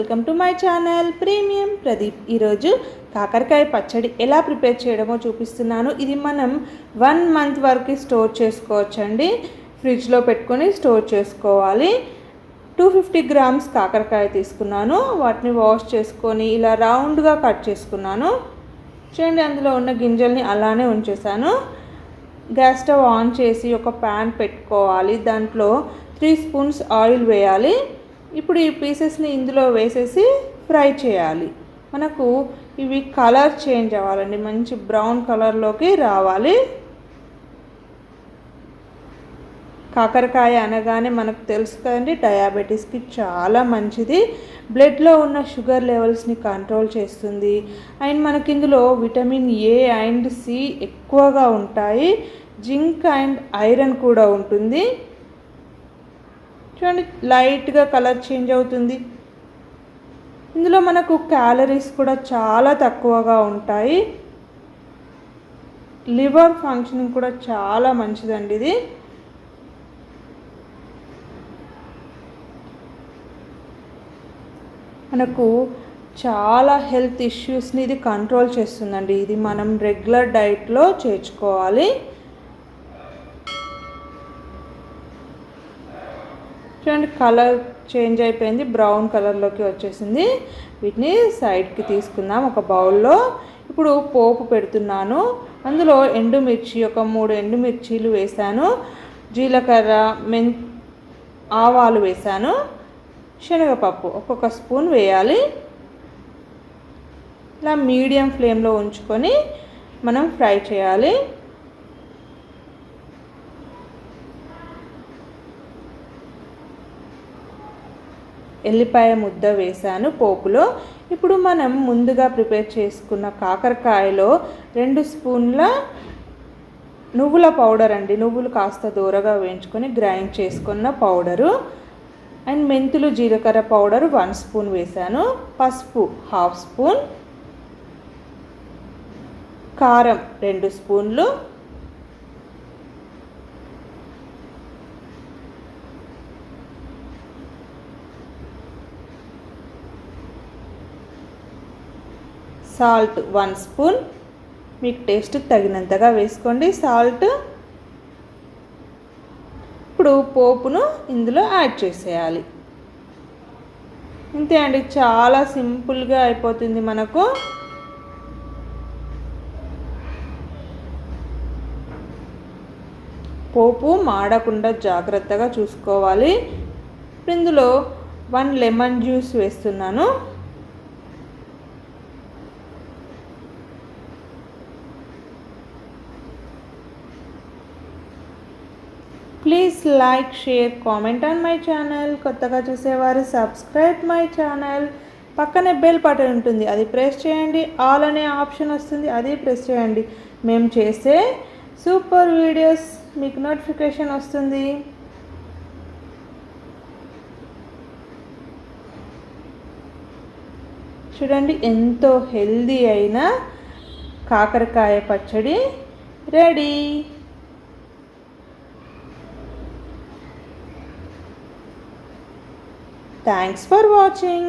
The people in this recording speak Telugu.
Welcome to my channel premium Pradeep. ఈరోజు కాకరకాయ పచ్చడి ఎలా ప్రిపేర్ చేయడమో చూపిస్తున్నాను. ఇది మనం 1 మంత్ వరకు స్టోర్ చేసుకోవచ్చండి. ఫ్రిడ్జ్లో పెట్టుకొని స్టోర్ చేసుకోవాలి. 250 గ్రామ్స్ కాకరకాయ తీసుకున్నాను. వాటిని వాష్ చేసుకొని ఇలా రౌండ్గా కట్ చేసుకున్నాను. చూడండి, అందులో ఉన్న గింజల్ని అలానే ఉంచేసాను. గ్యాస్ స్టవ్ ఆన్ చేసి ఒక ప్యాన్ పెట్టుకోవాలి. దాంట్లో 3 స్పూన్స్ ఆయిల్ వేయాలి. ఇప్పుడు ఈ పీసెస్ని ఇందులో వేసేసి ఫ్రై చేయాలి. మనకు ఇవి కలర్ చేంజ్ అవ్వాలండి, మంచి బ్రౌన్ కలర్లోకి రావాలి. కాకరకాయ అనగానే మనకు తెలుసు కదండి, డయాబెటీస్కి చాలా మంచిది. బ్లడ్లో ఉన్న షుగర్ లెవెల్స్ని కంట్రోల్ చేస్తుంది. అండ్ మనకి ఇందులో విటమిన్ ఏ అండ్ సి ఎక్కువగా ఉంటాయి. జింక్ అండ్ ఐరన్ కూడా ఉంటుంది. చూడండి, లైట్గా కలర్ చేంజ్ అవుతుంది. ఇందులో మనకు క్యాలరీస్ కూడా చాలా తక్కువగా ఉంటాయి. లివర్ ఫంక్షనింగ్ కూడా చాలా మంచిదండి ఇది. మనకు చాలా హెల్త్ ఇష్యూస్ని ఇది కంట్రోల్ చేస్తుందండి. ఇది మనం రెగ్యులర్ డైట్లో చేర్చుకోవాలి. చూడండి, కలర్ చేంజ్ అయిపోయింది, బ్రౌన్ కలర్లోకి వచ్చేసింది. వీటిని సైడ్కి తీసుకుందాం ఒక బౌల్లో. ఇప్పుడు పోపు పెడుతున్నాను. అందులో ఎండుమిర్చి ఒక 3 ఎండుమిర్చీలు వేసాను. జీలకర్ర, ఆవాలు వేసాను. శనగపప్పు ఒక్కొక్క స్పూన్ వేయాలి. ఇలా మీడియం ఫ్లేమ్లో ఉంచుకొని మనం ఫ్రై చేయాలి. ఎల్లిపాయ ముద్ద వేసాను పోపులో. ఇప్పుడు మనం ముందుగా ప్రిపేర్ చేసుకున్న కాకరకాయలో 2 స్పూన్ల నువ్వుల పౌడర్ అండి. నువ్వులు కాస్త దూరగా వేయించుకొని గ్రైండ్ చేసుకున్న పౌడరు. అండ్ మెంతులు, జీలకర్ర పౌడరు 1 స్పూన్ వేసాను. పసుపు 1/2 స్పూన్. కారం 2 స్పూన్లు. Salt 1 spoon. మీకు టేస్ట్కి తగినంతగా వేసుకోండి సాల్ట్. ఇప్పుడు పోపును ఇందులో యాడ్ చేసేయాలి. ఇంతే అండి, చాలా సింపుల్గా అయిపోతుంది మనకు. పోపు మాడకుండా జాగ్రత్తగా చూసుకోవాలి. ఇప్పుడు ఇందులో 1 లెమన్ జ్యూస్ వేస్తున్నాను. Please like, share, comment on my channel. కొత్తగా చూసేవారు సబ్స్క్రైబ్ మై ఛానల్. పక్కనే బెల్ బటన్ ఉంటుంది, అది ప్రెస్ చేయండి. ఆల్ అనే ఆప్షన్ వస్తుంది, అది ప్రెస్ చేయండి. మేము చేసే సూపర్ వీడియోస్ మీకు నోటిఫికేషన్ వస్తుంది. చూడండి, ఎంతో హెల్దీ అయిన కాకరకాయ పచ్చడి రెడీ. Thanks for watching.